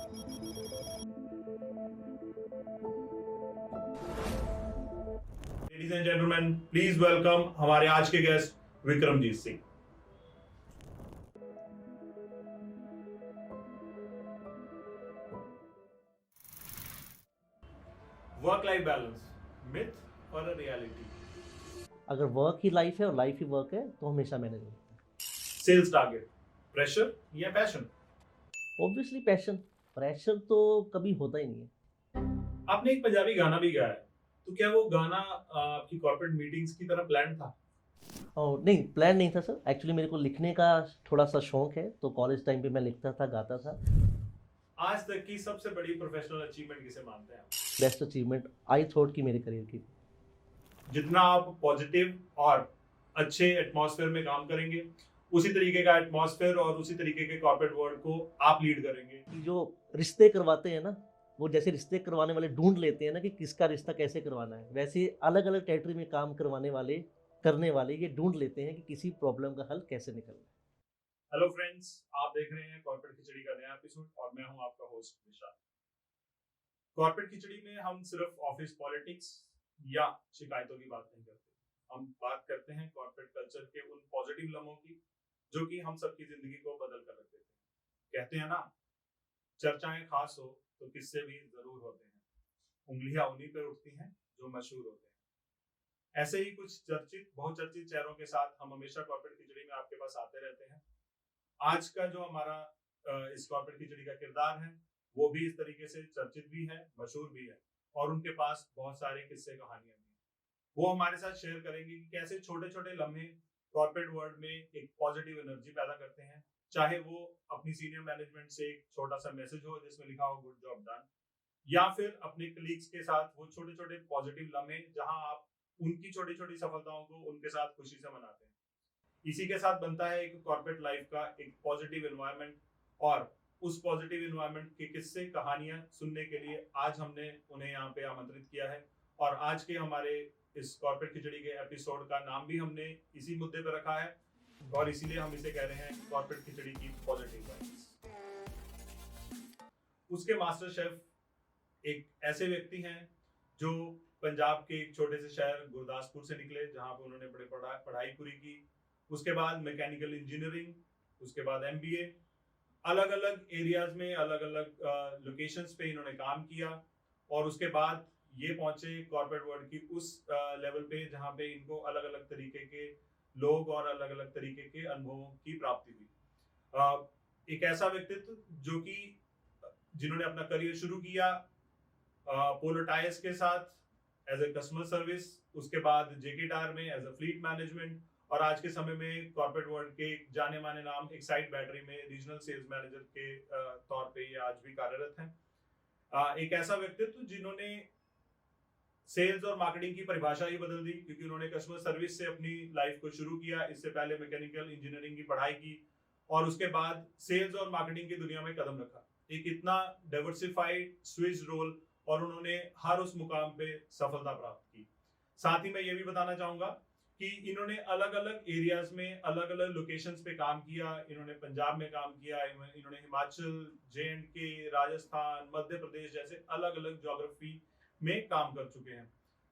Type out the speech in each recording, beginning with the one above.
Ladies and gentleman, please welcome हमारे आज के guest Vikramjit Singh. Work life balance, myth और रियलिटी। अगर वर्क ही लाइफ है और लाइफ ही वर्क है तो हमेशा मैनेज होता है। सेल्स टारगेट, प्रेशर या पैशन? ऑब्वियसली पैशन, प्रेशर तो कभी होता ही नहीं है। आपने एक पंजाबी गाना भी गाया है, तो क्या वो गाना आपकी कॉर्पोरेट मीटिंग्स की तरह प्लान था? और नहीं, प्लान नहीं था सर। एक्चुअली मेरे को लिखने का थोड़ा सा शौक है, तो कॉलेज टाइम पे मैं लिखता था, गाता था। आज तक की सबसे बड़ी प्रोफेशनल अचीवमेंट किसे मानते हैं आप? बेस्ट अचीवमेंट आई थॉट कि मेरे करियर की। जितना आप पॉजिटिव और अच्छे एटमॉस्फेयर में काम करेंगे, उसी तरीके का एटमॉस्फेयर और उसी तरीके के कॉर्पोरेट वर्ल्ड को आप लीड करेंगे। जो रिश्ते करवाते हैं ना, वो जैसे रिश्ते करवाने वाले ढूंढ लेते हैं ना कि किसका रिश्ता कैसे करवाना है, वैसे अलग अलग टेरिटरी में काम करने वाले ये ढूंढ लेते हैं कि किसी प्रॉब्लम का हल कैसे निकलना है। हेलो फ्रेंड्स, आप देख रहे हैं कॉर्पोरेट खिचड़ी का नया एपिसोड और मैं हूं आपका होस्ट विशाल। कॉर्पोरेट खिचड़ी में हम सिर्फ ऑफिस पॉलिटिक्स या शिकायतों की बात नहीं करते। हम बात करते हैं कॉर्पोरेट कल्चर के उन पॉजिटिव लम्हों की जो कि हम सबकी जिंदगी को बदल कर रख देते हैं। कहते हैं ना, चर्चाएं खास हो तो किस्से भी जरूर होते हैं। उंगलियां उन्हीं पर उठती हैं जो मशहूर होते हैं। ऐसे ही कुछ चर्चित, बहुचर्चित चेहरों के साथ हम हमेशा कॉर्पोरेट खिचड़ी में आपके पास आते रहते हैं। आज का जो हमारा इस कॉर्पोरेट खिचड़ी का किरदार है, वो भी इस तरीके से चर्चित भी है, मशहूर भी है और उनके पास बहुत सारे किस्से कहानियां भी हैं। वो हमारे साथ शेयर करेंगे कि कैसे छोटे छोटे लम्हे कॉर्पोरेट वर्ल्ड में एक पॉजिटिव एनर्जी पैदा करते हैं। चाहे वो अपनी सीनियर मैनेजमेंट से एक छोटा सा मैसेज हो जिसमें लिखा हो गुड जॉब डन, या फिर अपने कलीग्स के साथ वो छोटे छोटे पॉजिटिव लम्हे जहां आप उनकी छोटी छोटी सफलताओं को उनके साथ खुशी से मनाते हैं। इसी के साथ बनता है एक कॉर्पोरेट लाइफ का एक पॉजिटिव एनवायरनमेंट। और उस पॉजिटिव एनवायरनमेंट के किस्से कहानियां सुनने के लिए आज हमने उन्हें यहाँ पे आमंत्रित किया है। और आज के हमारे इस कॉर्पोरेट खिचड़ी के एपिसोड का नाम भी हमने इसी मुद्दे पर रखा है और इसीलिए हम इसे कह रहे हैं कॉर्पोरेट खिचड़ी की पॉजिटिव वाइब्स। उसके मास्टर शेफ एक ऐसे व्यक्ति हैं जो पंजाब के एक छोटे से शहर गुरदासपुर से निकले, जहां पे उन्होंने बड़े पढ़ाई पूरी की। उसके बाद मैकेनिकल इंजीनियरिंग, उसके बाद एमबीए। अलग अलग एरियाज में अलग अलग लोकेशंस पे इन्होंने काम किया और उसके बाद ये पहुंचे कॉर्पोरेट वर्ल्ड की उस लेवल पे जहां पे इनको अलग अलग तरीके के लोग और अलग अलग तरीके के अनुभवों की प्राप्ति हुई। एक ऐसा व्यक्तित्व जो कि जिन्होंने अपना करियर शुरू किया पोलो टायर्स के साथ एज ए कस्टमर सर्विस, उसके बाद जेके टायर में एज ए फ्लीट मैनेजमेंट, और आज के समय में कॉर्पोरेट वर्ल्ड के जाने माने नाम एक्साइट बैटरी में रीजनल सेल्स मैनेजर के तौर पे ये आज भी कार्यरत हैं। एक ऐसा व्यक्तित्व जिन्होंने सेल्स और मार्केटिंग की परिभाषा ही बदल दी, क्योंकि उन्होंने कस्टमर सर्विस से अपनी लाइफ को शुरू किया। इससे पहले मैकेनिकल इंजीनियरिंग की पढ़ाई की और उसके बाद सेल्स और मार्केटिंग की दुनिया में कदम रखा। एक इतना डाइवर्सिफाइड स्विच रोल और उन्होंने हर उस मुकाम पे सफलता प्राप्त की। साथ ही मैं ये भी बताना चाहूंगा कि इन्होंने अलग अलग एरियाज में अलग अलग लोकेशंस पे काम किया। इन्होंने पंजाब में काम किया, इन्होंने हिमाचल, जे&के, राजस्थान, मध्य प्रदेश जैसे अलग अलग ज्योग्राफी में काम कर चुके हैं।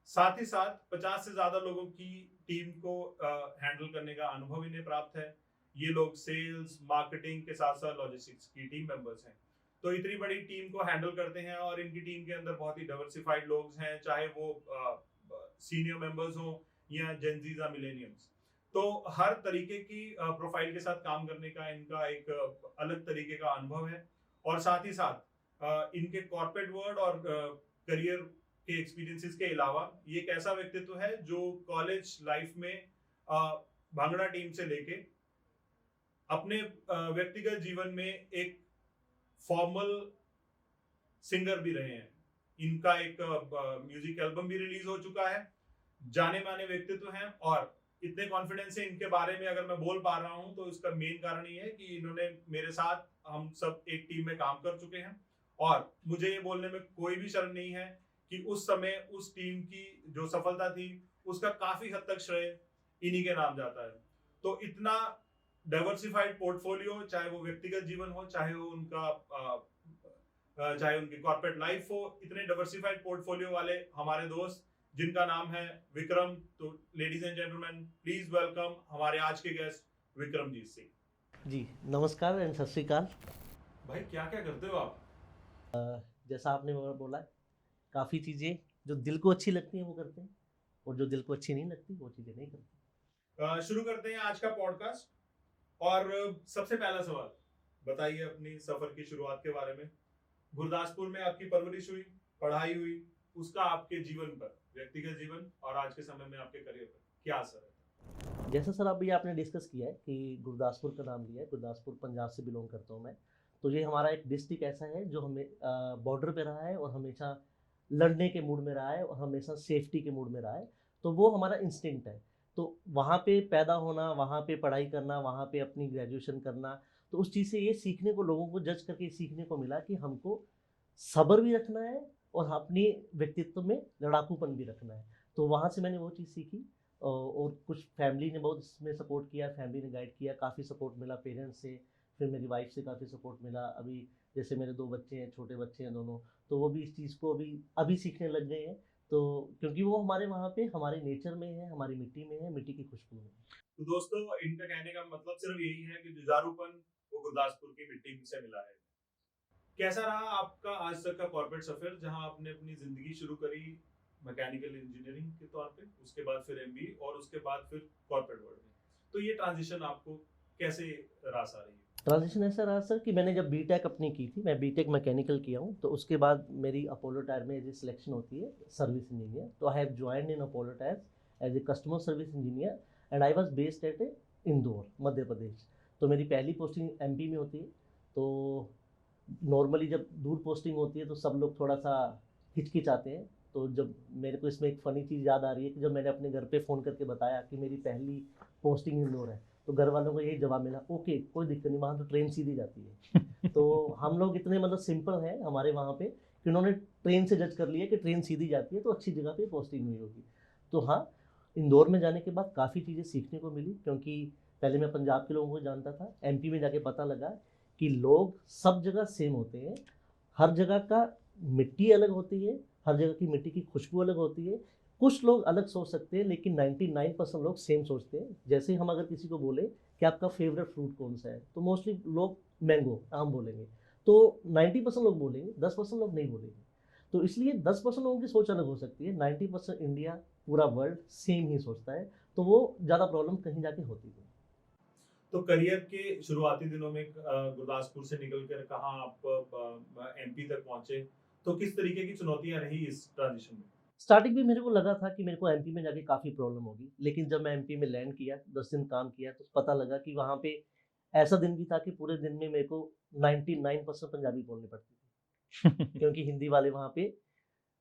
साथ ही साथ 50 से ज्यादा लोगों की टीम को हैंडल करने का अनुभव इन्हें प्राप्त है। ये लोग सेल्स, मार्केटिंग के साथ साथ लॉजिस्टिक्स की टीम मेंबर्स हैं। तो इतनी बड़ी टीम को हैंडल करते हैं और इनकी टीम के अंदर बहुत ही डाइवर्सिफाइड लोग हैं, चाहे वो सीनियर मेंबर्स हो या जेनजीज या मिलेनियम्स। तो हर तरीके की प्रोफाइल के साथ काम करने का इनका एक अलग तरीके का अनुभव है। और साथ ही साथ इनके कॉर्पोरेट वर्ल्ड और करियर के एक्सपीरियंसेस के अलावा ये एक ऐसा व्यक्तित्व है जो कॉलेज लाइफ में भांगड़ा टीम से लेके अपने व्यक्तिगत जीवन में एक फॉर्मल सिंगर भी रहे हैं। इनका एक म्यूजिक एल्बम भी रिलीज हो चुका है। जाने माने व्यक्तित्व हैं और इतने कॉन्फिडेंस से इनके बारे में अगर मैं बोल पा रहा हूं तो इसका मेन कारण ये है कि इन्होंने मेरे साथ, हम सब एक टीम में काम कर चुके हैं और मुझे ये बोलने में कोई भी शर्म नहीं है कि उस समय उस टीम की जो सफलता थी उसका काफी हद तक श्रेय इन्हीं के नाम जाता है। तो इतना डाइवर्सिफाइड पोर्टफोलियो, चाहे वो व्यक्तिगत जीवन हो, चाहे वो उनका चाहे उनकी कॉर्पोरेट लाइफ हो, इतने डाइवर्सिफाइड पोर्टफोलियो वाले हमारे दोस्त जिनका नाम है विक्रम। तो ladies and gentleman, please welcome हमारे आज के गेस्ट विक्रमजीत सिंह जी। नमस्कार एंड सत श्री अकाल। भाई। क्या क्या करते हो आप? जैसा आपने बोला काफ़ी चीज़ें जो दिल को अच्छी लगती हैं वो करते हैं, और जो दिल को अच्छी नहीं लगती वो चीज़ें नहीं करते। शुरू करते हैं आज का पॉडकास्ट। और सबसे पहला सवाल, बताइए अपनी सफर की शुरुआत के बारे में। गुरदासपुर में आपकी परवरिश हुई, पढ़ाई हुई, उसका आपके जीवन पर, व्यक्तिगत जीवन और आज के समय में आपके करियर पर क्या असर है? जैसा सर अभी आपने डिस्कस किया है कि गुरदासपुर का नाम लिया है, गुरदासपुर पंजाब से बिलोंग करता हूँ मैं। तो ये हमारा एक डिस्ट्रिक्ट ऐसा है जो हमें बॉर्डर पे रहा है और हमेशा लड़ने के मूड में रहा है और हमेशा सेफ्टी के मूड में रहा है। तो वो हमारा इंस्टिंक्ट है। तो वहाँ पे पैदा होना, वहाँ पे पढ़ाई करना, वहाँ पे अपनी ग्रेजुएशन करना, तो उस चीज़ से ये सीखने को, लोगों को जज करके सीखने को मिला कि हमको सब्र भी रखना है और अपनी व्यक्तित्व में लड़ाकूपन भी रखना है। तो वहाँ से मैंने वो चीज़ सीखी। और कुछ फैमिली ने बहुत इसमें सपोर्ट किया, फैमिली ने गाइड किया, काफ़ी सपोर्ट मिला पेरेंट्स से, फिर मेरी वाइफ से काफ़ी सपोर्ट मिला। अभी जैसे मेरे 2 बच्चे हैं, छोटे बच्चे हैं दोनों, तो वो भी इस चीज़ को अभी अभी सीखने लग गए हैं। तो क्योंकि वो हमारे वहाँ पे हमारे नेचर में है, हमारी मिट्टी में है, मिट्टी की खुशबू में। तो दोस्तों, इनका कहने का मतलब सिर्फ यही है कि जुझारूपन वो गुरदासपुर की मिट्टी से मिला है। कैसा रहा आपका आज तक का कॉर्पोरेट सफर, जहां आपने अपनी जिंदगी शुरू करी मैकेनिकल इंजीनियरिंग के तौर पे, उसके बाद फिर एमबीए और उसके बाद फिर कॉर्पोरेट वर्ल्ड में? तो ये ट्रांजिशन आपको कैसे रास आ रही है? ट्रांजिशन ऐसा रहा सर कि मैंने जब बीटेक अपनी की थी, मैं बीटेक मैकेनिकल किया हूँ, तो उसके बाद मेरी अपोलो टायर में एज ए सिलेक्शन होती है सर्विस इंजीनियर। तो I have joined in Apollo tyres as a customer service engineer and I was based at Indore, Madhya Pradesh. तो मेरी पहली पोस्टिंग एमपी में होती है। तो नॉर्मली जब दूर पोस्टिंग होती है तो सब लोग थोड़ा सा हिचकिचाते हैं। तो जब मेरे को इसमें एक फ़नी चीज़ याद आ रही है कि जब मैंने अपने घर पे फ़ोन करके बताया कि मेरी पहली पोस्टिंग इंदौर है, तो घर वालों को यही जवाब मिला, ओके कोई दिक्कत नहीं, वहाँ तो ट्रेन सीधी जाती है। तो हम लोग इतने मतलब सिंपल हैं हमारे वहाँ पे कि उन्होंने ट्रेन से जज कर लिया कि ट्रेन सीधी जाती है तो अच्छी जगह पे पोस्टिंग हुई होगी। तो हाँ, इंदौर में जाने के बाद काफ़ी चीज़ें सीखने को मिली, क्योंकि पहले मैं पंजाब के लोगों को जानता था। एमपी में जाके पता लगा कि लोग सब जगह सेम होते हैं, हर जगह का मिट्टी अलग होती है, हर जगह की मिट्टी की खुशबू अलग होती है। कुछ लोग अलग सोच सकते हैं लेकिन 99% लोग सेम सोचते हैं। जैसे ही हम अगर किसी को बोले कि आपका फेवरेट फ्रूट कौन सा है, तो मोस्टली लोग मैंगो, आम बोलेंगे। तो 90% लोग बोलेंगे, 10% लोग नहीं बोलेंगे। तो इसलिए 10% लोगों की सोच अलग हो सकती है, 90% इंडिया, पूरा वर्ल्ड सेम ही सोचता है। तो वो ज़्यादा प्रॉब्लम कहीं जाके होती है। तो करियर के शुरुआती दिनों में गुरदासपुर से निकलकर कहाँ आप एमपी तक पहुंचे, तो किस तरीके की चुनौतियां रही इस ट्रांजिशन में? स्टार्टिंग में मेरे को लगा था कि मेरे को एमपी में जाके काफ़ी प्रॉब्लम होगी, लेकिन जब मैं एमपी में लैंड किया, 10 दिन काम किया, तो पता लगा कि वहाँ पे ऐसा दिन भी था कि पूरे दिन में मेरे को 99% पंजाबी बोलनी पड़ती थी। क्योंकि हिंदी वाले वहाँ पे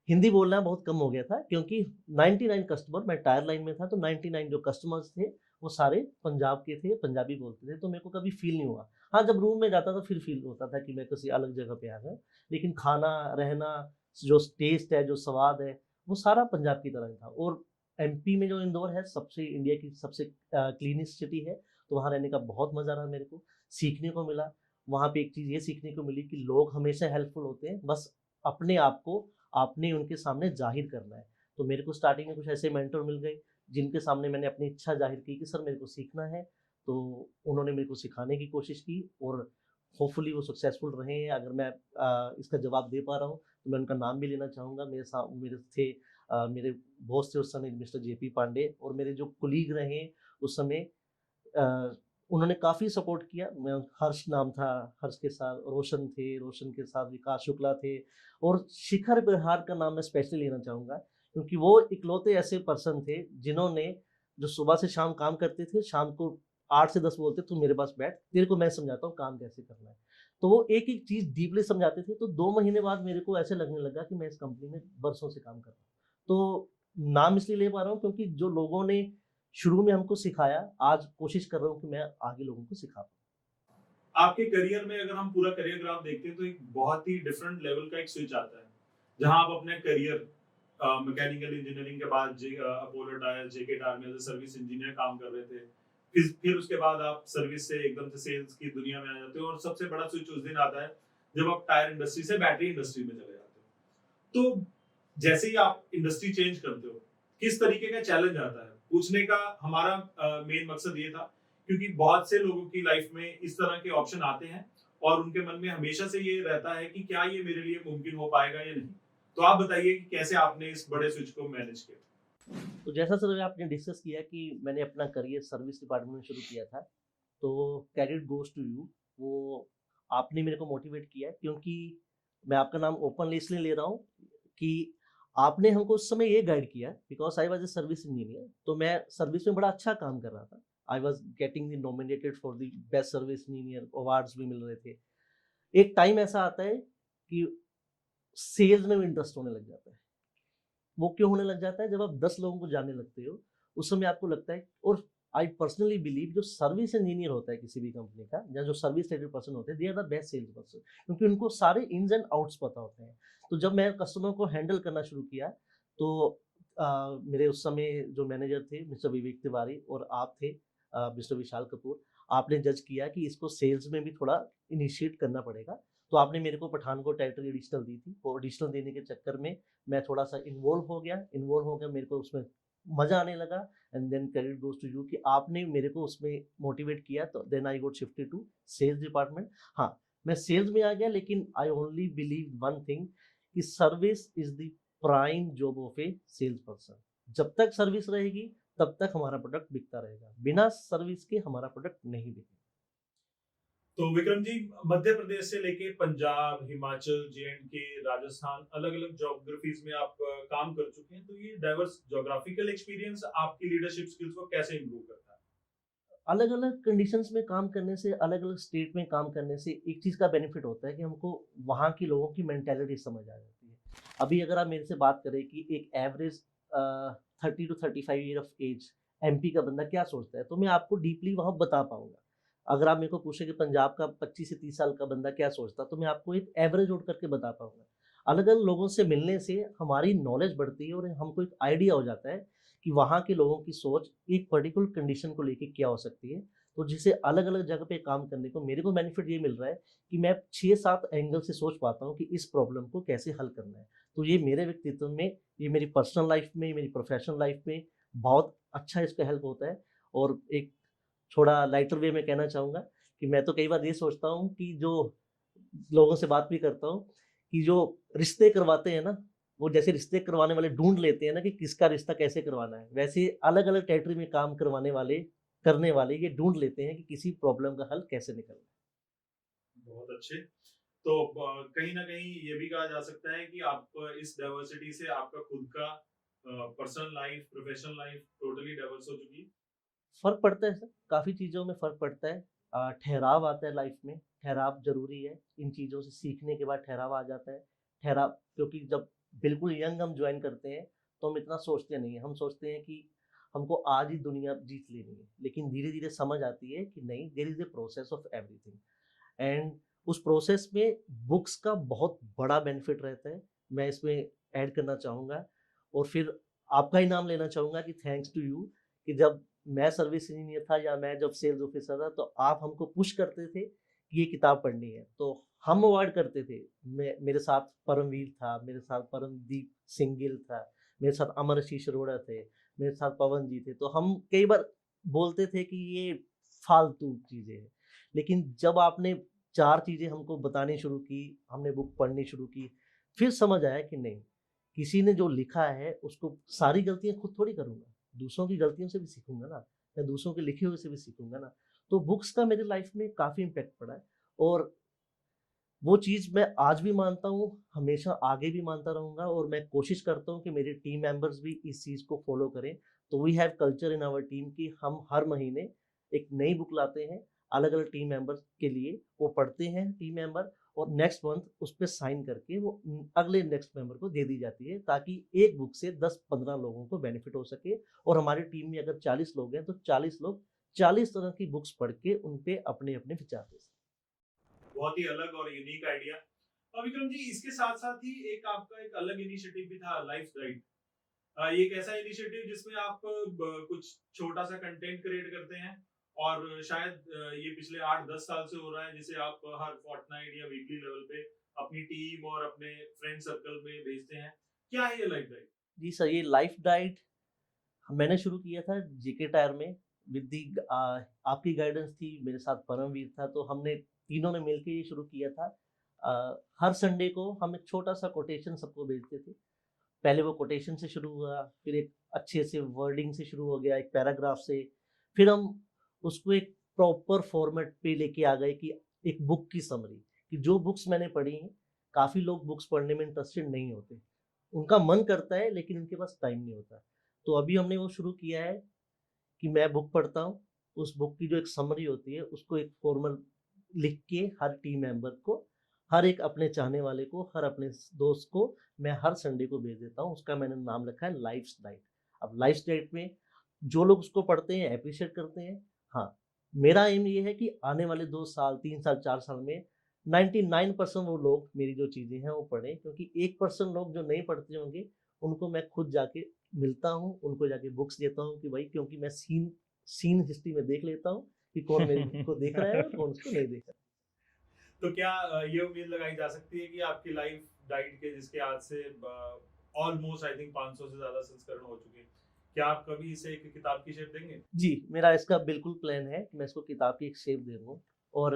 हिंदी बोलना बहुत कम हो गया था, क्योंकि 99 कस्टमर, मैं टायर लाइन में था, तो 99 जो कस्टमर्स थे वो सारे पंजाब के थे, पंजाबी बोलते थे। तो मेरे को कभी फ़ील नहीं हुआ। हाँ, जब रूम में जाता था फिर फ़ील होता था कि मैं किसी अलग जगह पे आ गया। लेकिन खाना, रहना, जो टेस्ट है, जो स्वाद है, वो सारा पंजाब की तरह ही था। और एमपी में जो इंदौर है, सबसे इंडिया की सबसे क्लीनेस्ट सिटी है, तो वहाँ रहने का बहुत मज़ा रहा मेरे को, सीखने को मिला। वहाँ पे एक चीज़ ये सीखने को मिली कि लोग हमेशा हेल्पफुल होते हैं, बस अपने आप को आपने उनके सामने ज़ाहिर करना है। तो मेरे को स्टार्टिंग में कुछ ऐसे मेंटर मिल गए, जिनके सामने मैंने अपनी इच्छा ज़ाहिर की कि सर मेरे को सीखना है। तो उन्होंने मेरे को सिखाने की कोशिश की और होपफुली वो सक्सेसफुल रहे हैं। अगर मैं इसका जवाब दे पा रहा हूँ, तो मैं उनका नाम भी लेना चाहूँगा। मेरे थे मेरे बॉस थे उस समय मिस्टर जेपी पांडे, और मेरे जो कोलीग रहे उस समय, अ, उन्होंने काफ़ी सपोर्ट किया। मैं हर्ष नाम था, हर्ष के साथ रोशन थे, रोशन के साथ विकास शुक्ला थे, और शिखर बेहार का नाम मैं स्पेशली लेना चाहूँगा, क्योंकि वो इकलौते ऐसे पर्सन थे जिन्होंने, जो सुबह से शाम काम करते थे, शाम को 8 से 10 बोलते तू मेरे पास बैठ, तेरे को मैं समझाता हूँ काम कैसे करना है। तो वो एक-एक चीज़ डीपली समझाते थे। तो 2 महीने बाद मेरे को ऐसे लगने लगा कि मैं इस कंपनी में बरसों से काम कर रहा हूँ। तो नाम इसलिए ले पा रहा हूँ क्योंकि जो लोगों ने शुरू में हमको सिखाया, आज कोशिश कर रहा हूँ कि मैं आगे लोगों को सिखा पाऊँ। आपके करियर में अगर हम पूरा करियर ग्राफ देखते हैं तो एक बहुत ही डिफरेंट लेवल का एक स्विच आता है, जहां आप अपने करियर मैकेनिकल इंजीनियरिंग के बाद अपोलो टायर, जेके टायर में एज सर्विस इंजीनियर काम कर रहे थे। फिर उसके बाद आप सर्विस से एकदम से सेल्स की दुनिया में आ जाते हो, और सबसे बड़ा स्विच उस दिन आता है जब आप टायर इंडस्ट्री से बैटरी इंडस्ट्री में चले जाते हो। तो जैसे ही आप इंडस्ट्री चेंज करते हो, किस तरीके का चैलेंज आता है? पूछने का हमारा मेन मकसद ये था, क्योंकि बहुत से लोगों की लाइफ में इस तरह के ऑप्शन आते हैं और उनके मन में हमेशा से ये रहता है कि क्या ये मेरे लिए मुमकिन हो पाएगा या नहीं। तो आप बताइए कि कैसे आपने इस बड़े स्विच को मैनेज किया? तो जैसा सर आपने डिस्कस किया कि मैंने अपना करियर सर्विस डिपार्टमेंट में शुरू किया था, तो क्रेडिट गोज़ टू यू। वो आपने मेरे को मोटिवेट किया है, क्योंकि मैं आपका नाम ओपनली इसलिए ले रहा हूँ कि आपने हमको उस समय ये गाइड किया, because I was a service engineer, तो मैं सर्विस में बड़ा अच्छा काम कर रहा था। I was getting the nominated for the best service engineer, awards भी मिल रहे थे। एक टाइम ऐसा आता है कि सेल्स में भी इंटरेस्ट होने लग जाता है। वो क्यों होने लग जाता है? जब आप 10 लोगों को जानने लगते हो, उस समय आपको लगता है, और आई पर्सनली बिलीव जो सर्विस इंजीनियर होता है किसी भी कंपनी का, या जो सर्विस रिलेटेड पर्सन होते हैं, they are the best sales person, क्योंकि उनको सारे इन्स एंड आउट्स पता होते हैं। तो जब मैं कस्टमर को हैंडल करना शुरू किया, तो मेरे उस समय जो मैनेजर थे मिस्टर विवेक तिवारी, और आप थे मिस्टर विशाल कपूर, आपने जज किया कि इसको सेल्स में भी थोड़ा इनिशिएट करना पड़ेगा। तो आपने मेरे को पठानकोट टेरिटरी एडिशनल दी थी, और एडिशनल देने के चक्कर में मैं थोड़ा-सा इन्वॉल्व हो गया, मेरे को उसमें मज़ा आने लगा, and then credit goes to you कि आपने मेरे को उसमें मोटिवेट किया, तो then I got shifted to sales department. हाँ, मैं सेल्स में आ गया, लेकिन I only believe one thing कि service is the prime job of a sales person. जब तक सर्विस रहेगी, तब तक हमारा प्रोडक्ट बिकता रहेगा। बिना सर्विस के हमारा प्रोडक्ट नहीं बिकेगा। तो विक्रम जी, मध्य प्रदेश से लेके पंजाब, हिमाचल, जे-एंड-के, राजस्थान, अलग-अलग ज्योग्राफीज में आप काम कर चुके हैं। तो ये डाइवर्स ज्योग्राफिकल एक्सपीरियंस आपकी लीडरशिप स्किल्स को कैसे इंप्रूव करता है? अलग-अलग कंडीशंस में काम करने से, अलग-अलग स्टेट में काम करने से एक चीज़ का बेनिफिट होता है कि हमको वहाँ के लोगों की मेंटालिटी समझ आ जाती है। अभी अगर आप मेरे से बात करें कि एक average 30 to 35 year of age MP का बंदा क्या सोचता है, तो मैं आपको डीपली वहाँ बता पाऊँगा। अगर आप मेरे को पूछें कि पंजाब का 25 से 30 साल का बंदा क्या सोचता है, तो मैं आपको एक एवरेज उठ करके बता पाऊँगा। अलग-अलग लोगों से मिलने से हमारी नॉलेज बढ़ती है, और हमको एक आइडिया हो जाता है कि वहाँ के लोगों की सोच एक पर्टिकुलर कंडीशन को लेके क्या हो सकती है। तो जिसे अलग-अलग जगह पे काम करने को मेरे को बेनिफिट ये मिल रहा है कि मैं 6-7 एंगल से सोच पाता हूँ कि इस प्रॉब्लम को कैसे हल करना है। तो ये मेरे व्यक्तित्व में, ये मेरी पर्सनल लाइफ़ में, मेरी प्रोफ़ेशनल लाइफ़ में बहुत अच्छा इसका हेल्प होता है। और एक थोड़ा लाइटर वे में कहना चाहूँगा कि मैं तो कई बार ये सोचता हूँ कि जो लोगों से बात भी करता हूँ कि जो रिश्ते करवाते हैं ना, वो जैसे रिश्ते करवाने वाले ढूँढ लेते हैं ना कि किसका रिश्ता कैसे करवाना है, वैसे अलग-अलग टेरिटरी में काम करने वाले ये ढूँढ लेते हैं कि किसी प्रॉब्लम का हल कैसे निकलना है। बहुत अच्छे। तो कहीं न कहीं ये भी कहा जा सकता है कि आप इस डाइवर्सिटी से आपका खुद का personal life, professional life totally diverse हो चुकी है? फ़र्क पड़ता है सर, काफ़ी चीज़ों में फ़र्क पड़ता है। ठहराव आता है लाइफ़ में, ठहराव ज़रूरी है। इन चीज़ों से सीखने के बाद ठहराव आ जाता है। ठहराव, क्योंकि जब बिल्कुल यंग हम जॉइन करते हैं, तो हम इतना सोचते नहीं हैं। हम सोचते हैं कि हमको आज ही दुनिया जीत लेनी है। लेकिन धीरे-धीरे समझ आती है कि नहीं, there is a process of everything, and उस प्रोसेस में बुक्स का बहुत बड़ा बेनिफिट रहता है। मैं इसमें ऐड करना चाहूँगा, और फिर आपका ही नाम लेना चाहूँगा कि थैंक्स टू यू कि जब मैं सर्विस इंजीनियर था या मैं जब सेल्स ऑफिसर था, तो आप हमको पुश करते थे कि ये किताब पढ़नी है, तो हम अवॉइड करते थे। मेरे साथ परमवीर था, मेरे साथ परमदीप सिंह गिल था, मेरे साथ अमर आशीष अरोड़ा थे, मेरे साथ पवन जी थे। तो हम कई बार बोलते थे कि ये फालतू चीज़ें हैं। लेकिन जब आपने 4 चीज़ें हमको बतानी शुरू की, हमने बुक पढ़नी शुरू की, फिर समझ आया कि नहीं, किसी ने जो लिखा है उसको सारी गलतियाँ खुद थोड़ी करूँगा, दूसरों की गलतियों से भी सीखूँगा ना, मैं दूसरों के लिखे हुए से भी सीखूँगा ना। तो बुक्स का मेरी लाइफ़ में काफ़ी इम्पैक्ट पड़ा है, और वो चीज़ मैं आज भी मानता हूँ, हमेशा आगे भी मानता रहूँगा, और मैं कोशिश करता हूँ कि मेरे टीम मेंबर्स भी इस चीज़ को फ़ॉलो करें। तो we have culture in our team कि हम हर महीने एक नई बुक लाते हैं, अलग-अलग टीम मेंबर्स के लिए, वो पढ़ते हैं टीम मेंबर, और नेक्स्ट मंथ उस पे साइन करके वो अगले नेक्स्ट मेंबर को दे दी जाती है, ताकि एक बुक से 10-15 लोगों को बेनिफिट हो सके, और हमारी टीम में अगर 40 लोग हैं, तो 40 लोग 40 तरह की बुक्स पढ़ के उन पे अपने-अपने विचार दे सकें। बहुत ही अलग और यूनिक आइडिया। विक्रम जी, इसके साथ-साथ ही एक आपका एक अलग इनिशिएटिव भी था, लाइफ गाइड। ये एक ऐसा इनिशिएटिव जिसमें आप कुछ छोटा सा कंटेंट क्रिएट करते हैं और शायद ये पिछले 8-10 साल से हो रहा है, जिसे आप हर फोर्टनाइट या वीकली लेवल पे अपनी टीम और अपने फ्रेंड सर्कल में भेजते हैं। क्या है ये लाइफ गाइड? जी सर, ये लाइफ डाइट मैंने शुरू किया था जेके टायर में विद दी आपकी गाइडेंस थी, मेरे साथ परमवीर था, तो हमने तीनों ने मिलके ये शुरू किया था। हर संडे को हम एक छोटा-सा कोटेशन सबको भेजते थे। पहले वो कोटेशन से शुरू हुआ, फिर एक अच्छे से वर्डिंग से शुरू हो गया, एक पैराग्राफ से, फिर हम उसको एक प्रॉपर फॉर्मेट पे लेके आ गए कि एक बुक की समरी, कि जो बुक्स मैंने पढ़ी हैं, काफ़ी लोग बुक्स पढ़ने में इंटरेस्टेड नहीं होते। उनका मन करता है लेकिन उनके पास टाइम नहीं होता। तो अभी हमने वो शुरू किया है कि मैं बुक पढ़ता हूँ, उस बुक की जो एक समरी होती है, उसको एक फॉर्मल लिख के हर टीम मेंबर को, हर एक अपने चाहने वाले को, हर अपने दोस्त को मैं हर संडे को भेज देता हूँ। उसका मैंने नाम रखा है लाइफ्स डाइट। अब लाइफ्स डाइट में जो लोग उसको पढ़ते हैं, एप्रिशिएट करते हैं। हाँ, मेरा एम ये है कि आने वाले 2 साल, 3 साल, 4 साल में 99% वो लोग मेरी जो चीज़ें हैं वो पढ़ें, क्योंकि 1% लोग जो नहीं पढ़ते होंगे, उनको मैं खुद जाके मिलता हूँ, उनको जाके बुक्स देता हूँ कि भाई, क्योंकि मैं सीन सीन हिस्ट्री में देख लेता हूँ कि कौन मेरी बुक को देख रहा है और कौन उसको नहीं देख रहा है। तो क्या ये उम्मीद लगाई जा सकती है कि आपकी लाइफ डाइट के, जिसके आज से ऑलमोस्ट आई थिंक 500 से ज्यादा संस्करण हो चुके हैं, क्या आप कभी इसे एक किताब की शेप देंगे? जी, मेरा इसका बिल्कुल प्लान है कि मैं इसको किताब की एक शेप दे दूँ। और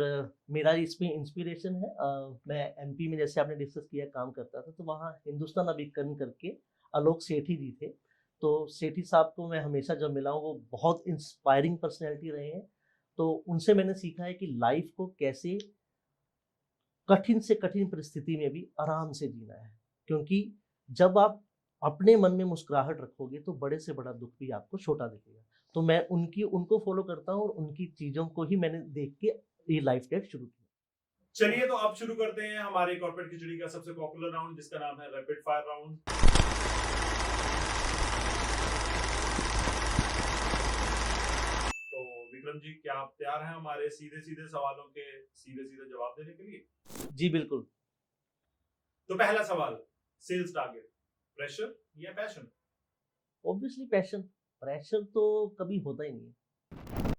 मेरा इसमें इंस्पिरेशन है, मैं एमपी में, जैसे आपने डिस्कस किया, काम करता था, तो वहाँ हिंदुस्तान अभिकरण करके आलोक सेठी जी थे। तो सेठी साहब को मैं हमेशा जब मिला हूँ, वो बहुत इंस्पायरिंग पर्सनैलिटी रहे हैं। तो उनसे मैंने सीखा है कि लाइफ़ को कैसे कठिन से कठिन परिस्थिति में भी आराम से जीना है। क्योंकि जब आप अपने मन में मुस्कुराहट रखोगे, तो बड़े से बड़ा दुःख भी आपको छोटा दिखेगा। तो मैं उनको फ़ॉलो करता हूँ और उनकी चीज़ों को ही मैंने देख के ये लाइफ़ डाइट शुरू किया। चलिए, तो अब शुरू करते हैं हमारे कॉर्पोरेट खिचड़ी का सबसे पॉपुलर राउंड, जिसका नाम है रैपिड फायर राउंड। तो विक्रम जी, क्या आप तैयार हैं हमारे सीधे सीधे सवालों के सीधे सीधे जवाब देने के लिए? जी, बिल्कुल। तो पहला सवाल, सेल्स टारगेट, प्रेशर या पैशन? ऑब्वियसली पैशन, प्रेशर तो कभी होता ही नहीं है।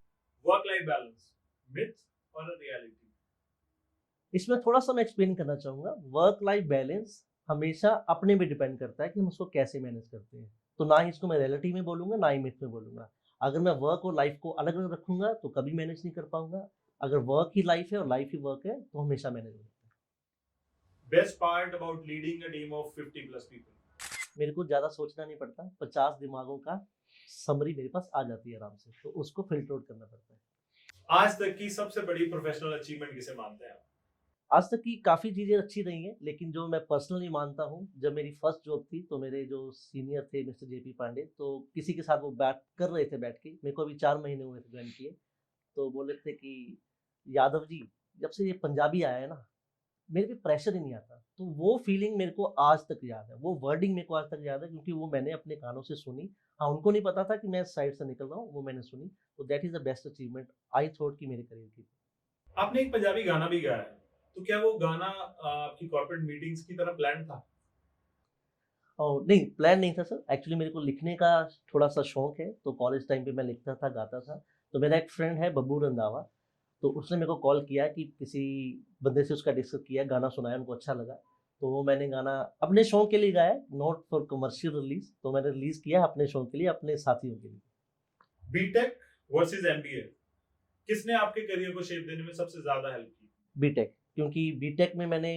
वर्क लाइफ बैलेंस, मिथ और रियलिटी? इसमें थोड़ा-सा मैं एक्सप्लेन करना चाहूँगा। वर्क लाइफ बैलेंस हमेशा अपने पे डिपेंड करता है कि हम उसको कैसे मैनेज करते हैं। तो ना ही इसको मैं रियलिटी में बोलूँगा, ना ही मिथ में बोलूँगा। अगर मैं वर्क और लाइफ को अलग-अलग रखूँगा, तो कभी मैनेज नहीं कर पाऊँगा। अगर वर्क ही लाइफ है और लाइफ ही वर्क है, तो हमेशा मैनेज होता है। Best part about leading a team of 50 plus people? मेरे को ज़्यादा सोचना नहीं पड़ता, 50 दिमागों का समरी मेरे पास आ जाती है आराम से, तो उसको फ़िल्टर आउट करना पड़ता है। आज तक की सबसे बड़ी प्रोफेशनल अचीवमेंट किसे मानते हैं आप? आज तक की काफ़ी चीज़ें अच्छी रही हैं, लेकिन जो मैं पर्सनली मानता हूँ, जब मेरी फर्स्ट जॉब थी, तो मेरे जो सीनियर थे मिस्टर जेपी पांडे, तो किसी के साथ वो बात कर रहे थे बैठ के, मेरे को अभी 4 महीने हुए थे जॉइन किए, तो बोले थे कि यादव जी, जब से ये पंजाबी आया है ना, मेरे पे प्रेशर ही नहीं आता। तो वो फीलिंग मेरे को आज तक याद है, वो वर्डिंग मेरे को आज तक याद है, क्योंकि वो मैंने अपने कानों से सुनी। हाँ, उनको नहीं पता था कि मैं इस साइड से निकल रहा हूँ, वो मैंने सुनी, तो that is the best achievement I thought कि मेरे करियर की। आपने एक पंजाबी गाना भी गाया है, तो क्या वो गाना आपकी कॉर्पोरेट मीटिंग्स की तरह प्लान था? और नहीं, प्लान नहीं था सर, एक्चुअली मेरे को लिखने का थोड़ा-सा शौक है, तो कॉलेज टाइम पे मैं लिखता था, गाता था। तो मेरा एक फ्रेंड है बब्बू रंधावा, तो उसने मेरे को कॉल किया कि किसी बंदे से उसका डिस्कस किया, गाना सुनाया, उनको अच्छा लगा। तो वो मैंने गाना अपने शौक के लिए गाया, नॉट फॉर कमर्शियल रिलीज़, तो मैंने रिलीज़ किया अपने शौक के लिए, अपने साथियों के लिए। बीटेक वर्सेस एमबीए, किसने आपके करियर को शेप देने में सबसे ज्यादा हेल्प की? बीटेक, क्योंकि बीटेक में मैंने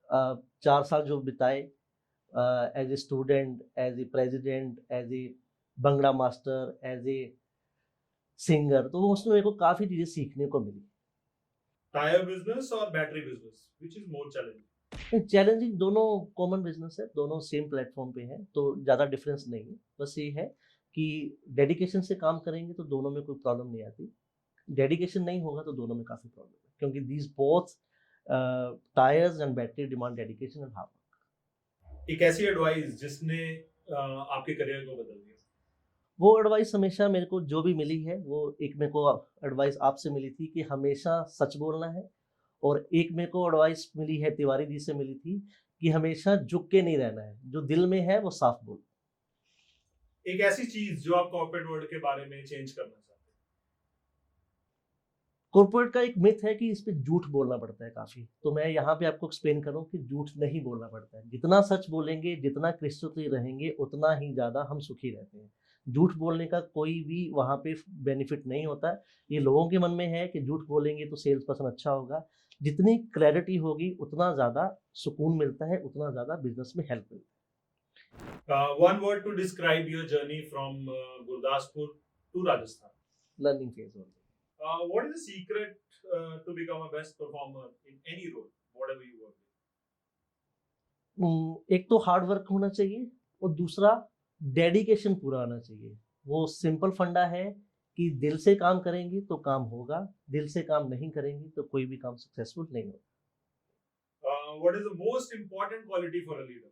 4 साल जो बिताए as a student, as a president, as a bhangra master, as a singer, तो उसमें मेरे को काफ़ी चीज़ें सीखने को मिली। टायर बिजनेस और battery business, which is more challenging? Challenging दोनों कॉमन बिज़नेस है, दोनों सेम प्लेटफ़ॉर्म पे हैं, तो ज़्यादा डिफ़रेंस नहीं है। बस ये है कि डेडिकेशन से काम करेंगे तो दोनों में कोई प्रॉब्लम नहीं आती। डेडिकेशन नहीं होगा तो दोनों में काफ़ी प्रॉब्लम है, क्योंकि these both tyres and battery demand dedication and hard work. एक ऐसी एडवाइस जिसने आपके करियर को बदल दिया? वो एडवाइस हमेशा मेरे को जो भी मिली है, वो एक मेरे को एडवाइस आपसे मिली थी कि हमेशा सच बोलना है, और एक मेरे को एडवाइस मिली है तिवारी जी से मिली थी कि हमेशा झुक के नहीं रहना है, जो दिल में है वो साफ बोलो। एक ऐसी चीज जो आप कॉर्पोरेट वर्ल्ड के बारे में चेंज करना चाहते हैं? कॉर्पोरेट का एक मिथ है कि इस पे झूठ बोलना पड़ता है काफ़ी, तो मैं यहाँ पे आपको एक्सप्लेन करूँ कि झूठ नहीं बोलना पड़ता है। जितना सच बोलेंगे, जितना क्रिस्टल क्लियर रहेंगे, उतना ही ज़्यादा हम सुखी रहते हैं। झूठ बोलने का कोई भी वहाँ पे बेनिफिट नहीं होता है। ये लोगों के मन में है कि झूठ बोलेंगे तो सेल्स पर्सन अच्छा होगा। जितनी क्लैरिटी होगी, उतना ज़्यादा सुकून मिलता है, उतना ज़्यादा बिज़नेस में हेल्प मिलता है। One word to describe your journey from Gurdaspur to Rajasthan. Learning phase only। What is the secret to become a best performer in any role, whatever you work with? एक तो hard work होना चाहिए और दूसरा dedication पूरा आना चाहिए। वो सिंपल फंडा है कि दिल से काम करेंगे तो काम होगा, दिल से काम नहीं करेंगे तो कोई भी काम सक्सेसफुल नहीं होगा। What is the most important quality for a leader?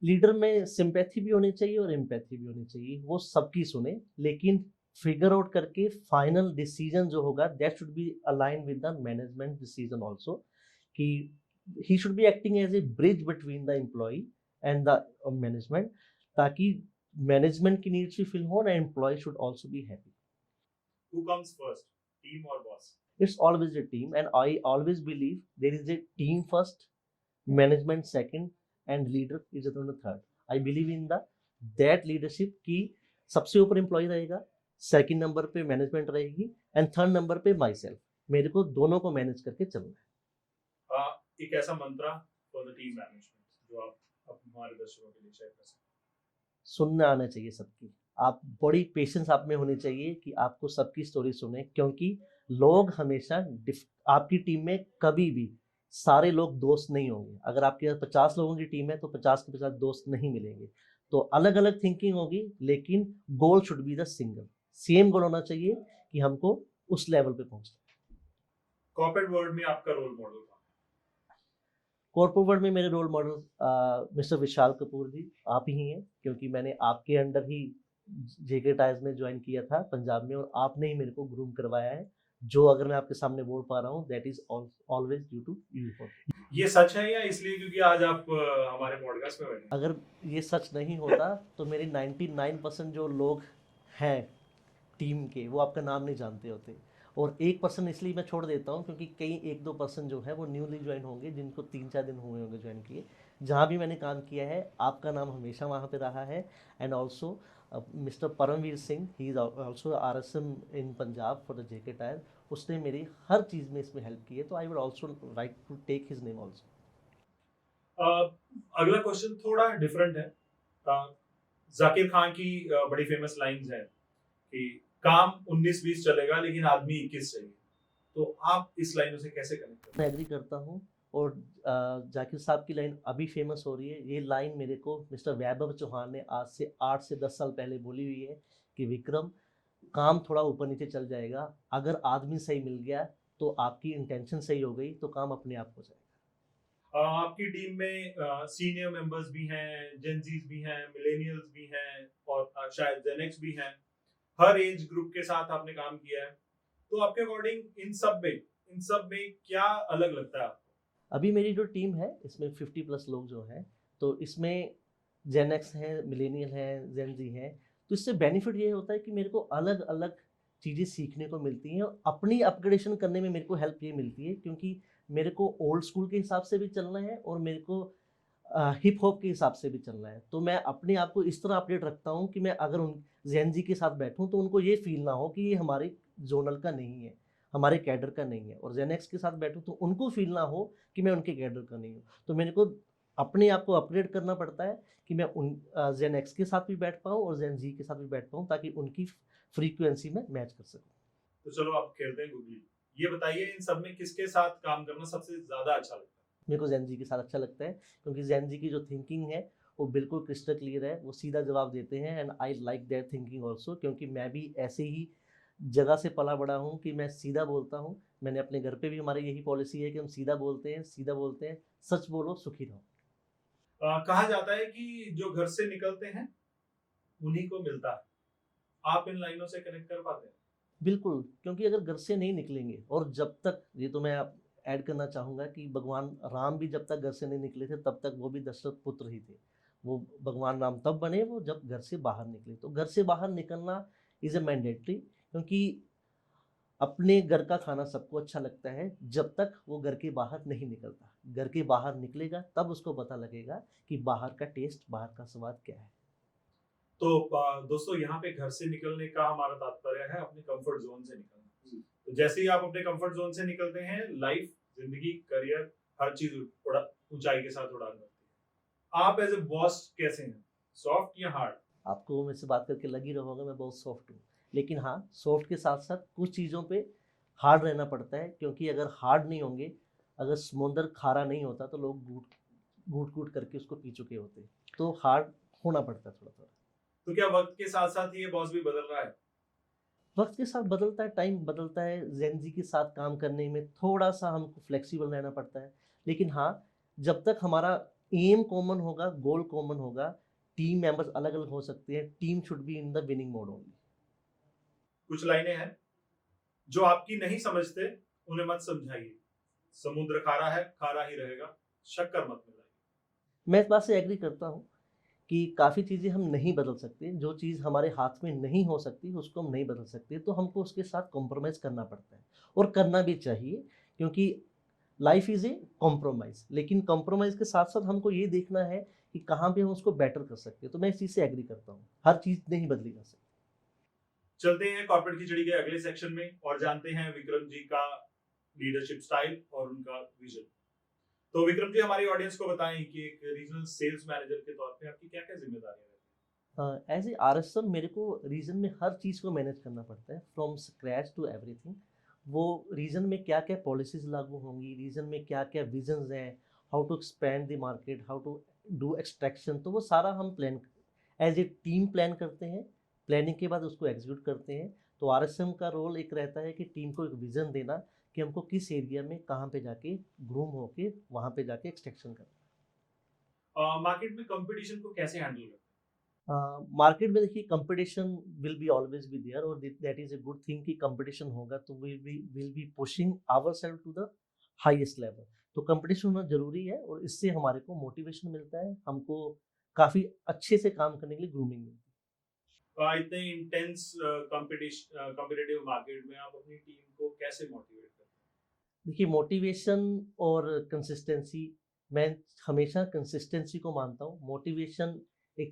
Leader में सिंपैथी भी होनी चाहिए और एम्पैथी भी होनी चाहिए। वो सबकी सुने, लेकिन फिगर आउट करके फाइनल डिसीजन जो होगा that should be align with the management decision also, कि he should be acting as a bridge between the employ and the management, ताकि मैनेजमेंट की नीड्स भी फिल हो और employ should also be happy. Who comes first, team or boss? It's always a team, and I always believe there is a team first, management second, and leader is on the third. I believe in the that leadership की सबसे ऊपर employ रहेगा, second number पे management रहेगी and third number पे my self. मेरे को दोनों को मैनेज करके चलना है। एक ऐसा मंत्रा फॉर द टीम मैनेजमेंट जो आप हमारे दर्शकों के लिए शेयर कर सकते सुनना आना चाहिए सबकी। आप बड़ी पेशेंस आप में होनी चाहिए कि आपको सबकी स्टोरी सुने, क्योंकि लोग हमेशा आपकी टीम में कभी भी सारे लोग दोस्त नहीं होंगे। अगर आपके पास 50 लोगों की टीम है तो 50 के 50 दोस्त नहीं मिलेंगे। तो अलग अलग थिंकिंग होगी, लेकिन goal should be the single. Same गोल होना चाहिए कि हमको उस लेवल पे पहुंचना। कॉर्पोरेट वर्ल्ड में आपका रोल मॉडल था? कॉर्पोरेट वर्ल्ड में मेरे रोल मॉडल मिस्टर विशाल कपूर जी आप ही हैं, क्योंकि मैंने आपके अंडर ही जेके टायर्स में ज्वाइन किया था पंजाब में, और आपने ही मेरे को ग्रूम करवाया है। जो अगर मैं आपके सामने बोल पा रहा हूँ that is always due to you. ये सच है या इसलिए क्योंकि आज आप हमारे पॉडकास्ट में बैठे? अगर ये सच नहीं होता तो मेरे 99% जो लोग हैं टीम के वो आपका नाम नहीं जानते होते, और 1% इसलिए मैं छोड़ देता हूँ क्योंकि कई 1-2% जो है वो न्यूली ज्वाइन होंगे, जिनको 3-4 दिन हुए होंगे ज्वाइन किए। जहाँ भी मैंने काम किया है आपका नाम हमेशा वहाँ पे रहा है। And also mister Paramvir Singh, he is also RSM in Punjab for the JK tyre. उसने मेरी हर चीज़ में इसमें हेल्प की है, तो I would also like to take his name also. अगला क्वेश्चन थोड़ा डिफरेंट है। जाकिर खान की बड़ी फेमस लाइंस है कि काम 19-20 चलेगा लेकिन आदमी 21 चाहिए। तो आप इस लाइनों से कैसे कनेक्ट करते मैं एग्री करता हूँ, और जाकिर साहब की लाइन अभी फेमस हो रही है। ये लाइन मेरे को मिस्टर वैभव चौहान ने आज से 8 से 10 साल पहले बोली हुई है कि विक्रम, काम थोड़ा ऊपर नीचे चल जाएगा, अगर आदमी सही मिल गया तो आपकी इंटेंशन सही हो गई तो काम अपने आप हो जाएगा। आपकी टीम में सीनियर मेंबर्स भी हैं, जेनजीज भी हैं, मिलेनियल्स भी हैं और शायद जेनेक्स भी हैं। हर एज ग्रुप के साथ आपने काम किया है, तो आपके अकॉर्डिंग इन सब में क्या अलग लगता है आपको? अभी मेरी जो टीम है इसमें 50+ लोग जो हैं, तो इसमें जेन एक्स हैं, मिलेनियल हैं, जेन जी हैं। तो इससे बेनिफिट ये होता है कि मेरे को अलग अलग चीज़ें सीखने को मिलती हैं, और अपनी अपग्रेडेशन करने में मेरे को हेल्प ये मिलती है, क्योंकि मेरे को ओल्ड स्कूल के हिसाब से भी चलना है और मेरे को हिप हॉप के हिसाब से भी चलना है। तो मैं अपने आप को इस तरह अपडेट रखता हूँ कि मैं अगर उन जेन जी के साथ बैठूँ तो उनको ये फील ना हो कि ये हमारे जोनल का नहीं है, हमारे कैडर का नहीं है, और जेन एक्स के साथ बैठूँ तो उनको फील ना हो कि मैं उनके कैडर का नहीं हूँ। तो मेरे को अपने आप को अपग्रेड करना पड़ता है कि मैं उन जेन एक्स के साथ भी बैठ पाऊँ और जेन जी के साथ भी बैठ पाऊँ, ताकि उनकी फ्रीक्वेंसी में मैच कर सकूँ। तो चलो आप खेलते हैं गूगली। ये बताइए इन सब में किसके साथ काम करना सबसे ज्यादा अच्छा लगता है? मेरे को जेन जी के साथ अच्छा लगता है, क्योंकि जेन जी की जो थिंकिंग है वो बिल्कुल क्रिस्टल क्लियर है, वो सीधा जवाब देते हैं, and I like there thinking also, क्योंकि मैं भी ऐसे ही जगह से पला बड़ा हूँ कि मैं सीधा बोलता हूँ। मैंने अपने घर पे भी, हमारी यही पॉलिसी है कि हम सीधा बोलते हैं, सीधा बोलते हैं, सच बोलो सुखी रहो। कहा जाता है कि जो घर से निकलते हैं उन्हीं को मिलता है। आप इन लाइनों से कनेक्ट कर पाते हैं? बिल्कुल, क्योंकि अगर घर से नहीं निकलेंगे, और जब तक, ये तो मैं ऐड करना चाहूँगा कि भगवान राम भी जब तक घर से नहीं निकले थे तब तक वो भी दशरथ पुत्र ही थे। वो भगवान राम तब बने वो जब घर से बाहर निकले। तो घर से बाहर निकलना इज़ अ मैंडेटरी, क्योंकि अपने घर का खाना सबको अच्छा लगता है जब तक वो घर के बाहर नहीं निकलता। घर के बाहर निकलेगा तब उसको पता लगेगा कि बाहर का टेस्ट, बाहर का स्वाद क्या है। तो दोस्तों यहाँ पे घर से निकलने का हमारा तात्पर्य है अपने कंफर्ट जोन से निकलना। तो जैसे ही आप अपने कंफर्ट जोन से निकलते हैं, लाइफ, जिंदगी, करियर, हर चीज ऊंचाई के साथ उड़ान भरती है। आप एज ए बॉस कैसे हैं, सॉफ्ट या हार्ड? आपको मेरे से बात करके लग ही रहा होगा मैं बहुत सॉफ्ट हूँ। लेकिन हाँ, सॉफ्ट के साथ-साथ कुछ चीज़ों पे हार्ड रहना पड़ता है, क्योंकि अगर हार्ड नहीं होंगे, अगर समुंदर खारा नहीं होता तो लोग घूट-घूट करके उसको पी चुके होते। तो हार्ड होना पड़ता है थोड़ा-थोड़ा। तो क्या वक्त के साथ साथ ये बॉस भी बदल रहा है? वक़्त के साथ बदलता है, टाइम बदलता है, जेन ज़ी के साथ काम करने में थोड़ा-सा हमको फ्लेक्सिबल रहना पड़ता है। लेकिन हाँ, जब तक हमारा एम कॉमन होगा, गोल कॉमन होगा, टीम मेंबर्स अलग-अलग हो सकते हैं, team should be in the winning mode only. कुछ लाइनें हैं जो आपकी नहीं समझते, उन्हें मत समझाइए। समुद्र खारा है, खारा ही रहेगा, शक्कर मत मिलाइए। मैं इस बात से एग्री करता हूँ कि काफ़ी चीज़ें हम नहीं बदल सकते, जो चीज़ हमारे हाथ में नहीं हो सकती, उसको हम नहीं बदल सकते, तो हमको उसके साथ कॉम्प्रोमाइज़ करना पड़ता है और करना भी चाहिए, क्योंकि लाइफ इज़ ए कॉम्प्रोमाइज़। लेकिन कॉम्प्रोमाइज़ के साथ-साथ हमको ये देखना है कि कहाँ पे हम उसको बेटर कर सकते हैं, तो मैं इस चीज़ से एग्री करता हूँ। हर चीज़ नहीं बदली जा सकती। चलते हैं कॉर्पोरेट खिचड़ी के अगले सेक्शन में और जानते हैं विक्रम जी का लीडरशिप स्टाइल और उनका विजन। तो विक्रम जी, हमारी ऑडियंस को बताएं कि एक रीजनल सेल्स मैनेजर के तौर पे आपकी क्या-क्या जिम्मेदारियां रहती एज़ ए आरएसएम मेरे को रीजन में हर चीज़ को मैनेज करना पड़ता है, फ्रॉम स्क्रैच टू एवरीथिंग। वो रीजन में क्या-क्या पॉलिसीज़ लागू होंगी, रीजन में क्या-क्या विज़न्स हैं, how to expand the market, how to do extraction, तो वो सारा हम plan as a team plan करते हैं। प्लानिंग के बाद उसको एग्ज़ीक्यूट करते हैं। तो आरएसएम का रोल एक रहता है कि टीम को एक विज़न देना कि हमको किस एरिया में कहाँ पे जाके ग्रूम होके वहाँ पे जाके एक्सट्रैक्शन करना है। है? मार्केट में कंपटीशन को कैसे हैंडल करते मार्केट में देखिए competition will be always be there, और that is a good thing कि कंपटीशन होगा तो will be pushing ourself to the highest level. तो कंपटीशन होना जरूरी है और इससे हमारे को मोटिवेशन मिलता है, हमको काफी अच्छे से काम करने के लिए ग्रूमिंग मिलती हैं? इतने इंटेंस कंपटीशन कॉम्पिटिटिव मार्केट में आप अपनी टीम को कैसे मोटिवेट करते है। देखिए मोटिवेशन और कंसिस्टेंसी, मैं हमेशा कंसिस्टेंसी को मानता हूँ। मोटिवेशन एक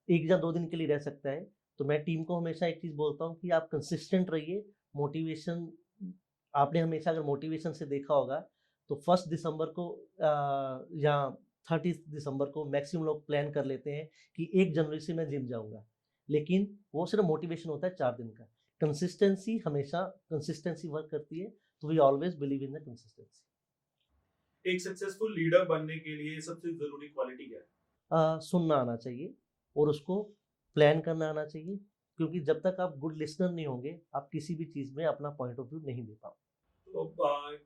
एक या दो दिन के लिए रह सकता है, तो मैं टीम को हमेशा एक चीज़ बोलता हूँ कि आप कंसिस्टेंट रहिए। मोटिवेशन, आपने हमेशा अगर मोटिवेशन से देखा होगा तो 1 दिसंबर को या 30 दिसंबर को मैक्सिमम लोग प्लान कर लेते हैं कि 1 जनवरी से मैं जिम जाऊंगा, लेकिन वो सिर्फ मोटिवेशन होता है 4 दिन का। कंसिस्टेंसी हमेशा कंसिस्टेंसी वर्क करती है, तो we always believe in the consistency. हैं? एक सक्सेसफुल लीडर बनने के लिए सबसे जरूरी क्वालिटी क्या है? सुनना आना चाहिए और उसको प्लान करना आना चाहिए, क्योंकि जब तक आप गुड लिसनर नहीं होंगे आप किसी भी चीज़ में अपना पॉइंट ऑफ व्यू नहीं दे पाओगे। तो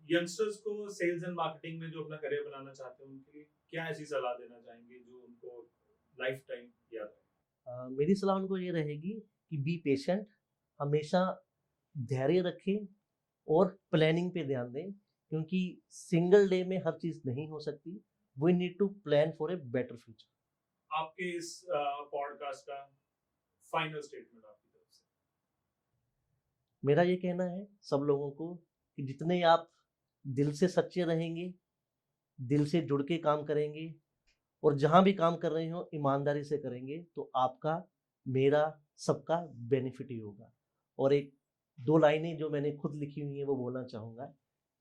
यंगस्टर्स को सेल्स एंड मार्केटिंग में जो अपना करियर बनाना चाहते हैं, उनके लिए क्या ऐसी सलाह देना चाहेंगे जो उनको लाइफ टाइम याद रहे? मेरी सलाह उनको ये रहेगी कि बी पेशेंट, हमेशा धैर्य रखें और प्लानिंग पे ध्यान दें, क्योंकि सिंगल डे में हर चीज़ नहीं हो सकती। We need to plan for a better future. आपके इस पॉडकास्ट का फाइनल स्टेटमेंट आपकी तरफ से? मेरा ये कहना है सब लोगों को कि जितने आप दिल से सच्चे रहेंगे, दिल से जुड़ के काम करेंगे और जहाँ भी काम कर रहे हो ईमानदारी से करेंगे, तो आपका, मेरा, सबका बेनिफिट ही होगा। और एक 2 लाइनें जो मैंने खुद लिखी हुई हैं वो बोलना चाहूँगा,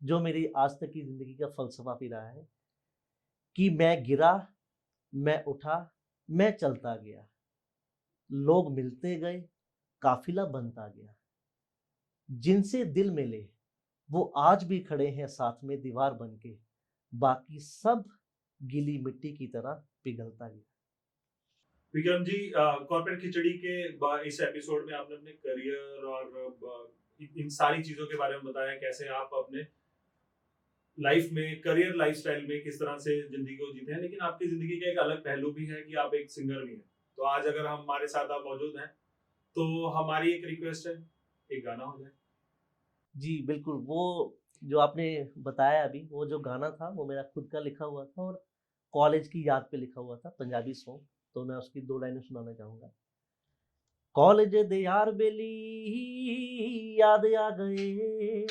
जो मेरी आज तक की ज़िंदगी का फ़लसफ़ा भी रहा है कि मैं गिरा, मैं उठा, मैं चलता गया, लोग मिलते गए, काफ़िला बनता गया। जिनसे दिल मिले, वो आज भी खड़े हैं साथ में दीवार बन के, बाकी सब गीली मिट्टी की तरह पिघलता गया। विक्रम जी, कॉर्पोरेट खिचड़ी के इस एपिसोड में आपने अपने करियर और इन सारी चीजों के बारे में बताया, कैसे आप अपने लाइफ में, करियर लाइफस्टाइल में किस तरह से जिंदगी को जीते हैं। लेकिन आपकी जिंदगी का एक अलग पहलू भी है कि आप एक सिंगर भी हैं। तो आज अगर हमारे साथ आप मौजूद हैं, तो हमारी एक रिक्वेस्ट है, एक गाना हो जाए। जी, बिल्कुल, वो जो आपने बताया अभी, वो जो गाना था, वो मेरा खुद का लिखा हुआ था और कॉलेज की याद पे लिखा हुआ था, पंजाबी सॉन्ग। तो मैं उसकी 2 लाइनें सुनाना चाहूँगा। कॉलेज दे यार बेली याद आ गए,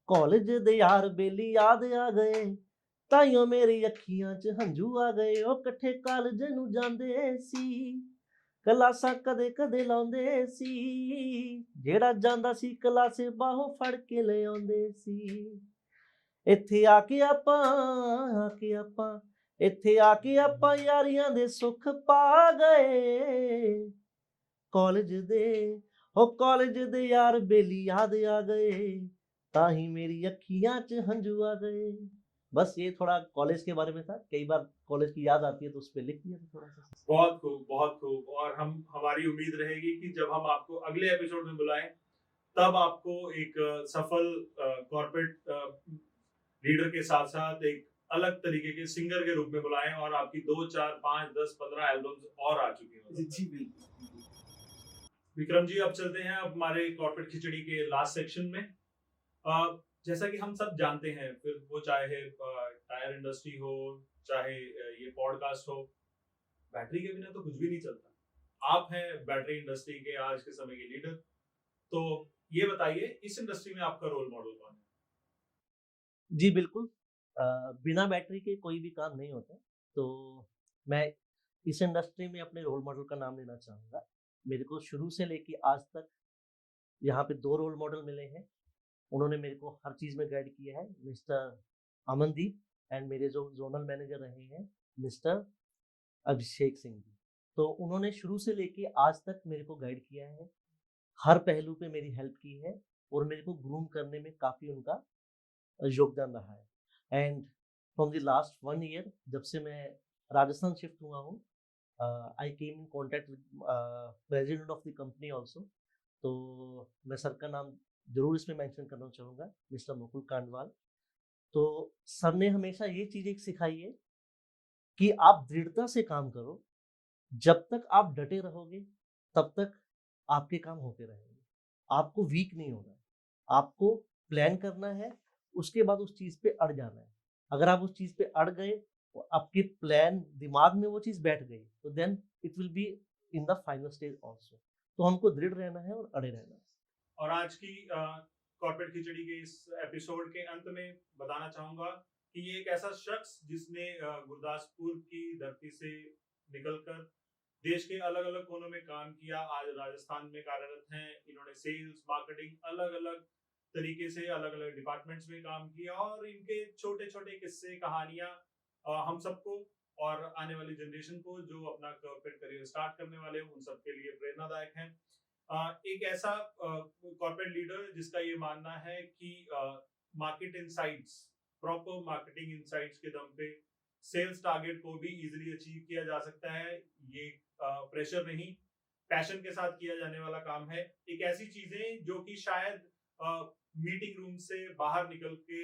कॉलेज दे यार बेली याद आ गए, ਤਾਈਓ ਮੇਰੀ ਅੱਖੀਆਂ 'ਚ ਹੰਝੂ ਆ ਗਏ। ਉਹ ਇਕੱਠੇ ਕਾਲਜ ਨੂੰ ਜਾਂਦੇ ਸੀ, ਕਲਾਸਾਂ ਕਦੇ ਕਦੇ ਲਾਉਂਦੇ ਸੀ, ਜਿਹੜਾ ਜਾਂਦਾ ਸੀ ਕਲਾਸੇ ਬਾਹੋਂ ਫੜ ਕੇ ਲੈ ਆਉਂਦੇ ਸੀ। ਇੱਥੇ ਆ ਕੇ ਆਪਾਂ ਆ ਕੇ ਆਪਾਂ ਇੱਥੇ ਆ ਕੇ ਆਪਾਂ ਯਾਰੀਆਂ ਦੇ ਸੁੱਖ ਪਾ ਗਏ। ਕਾਲਜ ਦੇ ਹੋ ਕਾਲਜ ਦੇ यार बेली याद आ गए, ताही मेरी अखियां च हंजू आ गए। बस ये थोड़ा कॉलेज के बारे में था, कई बार कॉलेज की याद आती है तो उस पर लिख दिया था थोड़ा सा। बहुत खूब, बहुत खूब। और हमारी उम्मीद रहेगी कि जब हम आपको अगले एपिसोड में बुलाएं, तब आपको एक सफल कॉर्पोरेट लीडर के साथ साथ एक अलग तरीके के सिंगर के रूप में बुलाएं और आपकी 2, 4, 5, 10, 15 एल्बम्स और आ चुकी हो। जी बिल्कुल। विक्रम जी, अब चलते हैं अब हमारे कॉर्पोरेट खिचड़ी के लास्ट सेक्शन में। जैसा कि हम सब जानते हैं, फिर वो चाहे टायर इंडस्ट्री हो, चाहे ये पॉडकास्ट हो, बैटरी के बिना तो कुछ भी नहीं चलता। आप हैं बैटरी इंडस्ट्री के आज के समय के लीडर, तो ये बताइए इस इंडस्ट्री में आपका रोल मॉडल कौन है? जी बिल्कुल, बिना बैटरी के कोई भी काम नहीं होता। तो मैं इस इंडस्ट्री में अपने रोल मॉडल का नाम लेना चाहूँगा। मेरे को शुरू से लेके आज तक यहाँ पे 2 रोल मॉडल मिले हैं। उन्होंने मेरे को हर चीज़ में गाइड किया है, मिस्टर अमनदीप एंड मेरे जो ज़ोनल मैनेजर रहे हैं मिस्टर अभिषेक सिंह जी। तो उन्होंने शुरू से लेके आज तक मेरे को गाइड किया है, हर पहलू पे मेरी हेल्प की है और मेरे को ग्रूम करने में काफ़ी उनका योगदान रहा है। And from the last 1 year जब से मैं राजस्थान शिफ्ट हुआ हूँ, I came in contact with president of the company also. तो मैं सर का नाम जरूर इसमें मेंशन करना चाहूँगा, मिस्टर मुकुल कांडवाल। तो सर ने हमेशा ये चीज़ एक सिखाई है कि आप दृढ़ता से काम करो, जब तक आप डटे रहोगे तब तक आपके काम होते रहेंगे। आपको वीक नहीं होना है, आपको प्लान करना है, उसके बाद उस चीज़ पे अड़ जाना है। अगर आप उस चीज़ पे अड़ गए, आपके प्लान दिमाग में वो चीज़ बैठ गई, तो then it will be in the final stage also. तो हमको दृढ़ रहना है और अड़े रहना है। और आज की कॉर्पोरेट खिचड़ी के इस एपिसोड के अंत में बताना चाहूंगा कि ये एक ऐसा शख्स जिसने गुरदासपुर की धरती से निकलकर देश के अलग अलग कोनों में काम किया, आज राजस्थान में कार्यरत हैं। इन्होंने सेल्स, मार्केटिंग, अलग अलग तरीके से अलग अलग डिपार्टमेंट्स में काम किया और इनके छोटे छोटे किस्से, कहानियां हम सबको और आने वाली जनरेशन को जो अपना कॉर्पोरेट करियर स्टार्ट करने वाले हैं उन सबके लिए प्रेरणादायक हैं। एक ऐसा कॉर्पोरेट लीडर जिसका ये मानना है कि market insights, proper marketing insights के दम पे सेल्स टारगेट को भी इजीली अचीव किया जा सकता है। ये प्रेशर नहीं, पैशन के साथ किया जाने वाला काम है। एक ऐसी चीजें जो कि शायद मीटिंग रूम से बाहर निकल के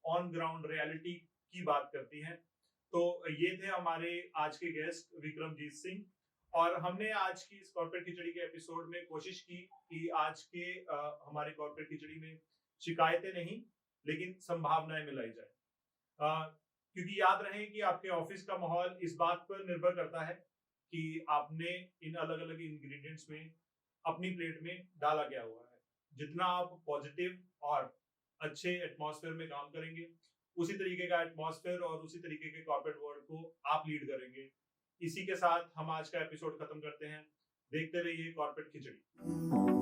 ऑन ग्राउंड रियलिटी की बात करती हैं। तो ये थे हमारे आज के गेस्ट विक्रमजीत सिंह, और हमने आज की इस कॉर्पोरेट खिचड़ी के एपिसोड में कोशिश की कि आज के हमारे कॉर्पोरेट खिचड़ी में शिकायतें नहीं लेकिन संभावनाएं मिलाई जाए। क्योंकि याद रहे कि आपके ऑफिस का माहौल इस बात पर निर्भर करता है कि आपने इन अलग अलग इंग्रेडिएंट्स में अपनी प्लेट में डाला क्या हुआ है। जितना आप पॉजिटिव और अच्छे एटमॉस्फेयर में काम करेंगे, उसी तरीके का एटमॉस्फेयर और उसी तरीके के कॉर्पोरेट वर्ल्ड को आप लीड करेंगे। इसी के साथ हम आज का एपिसोड खत्म करते हैं। देखते रहिए कॉर्पोरेट खिचड़ी।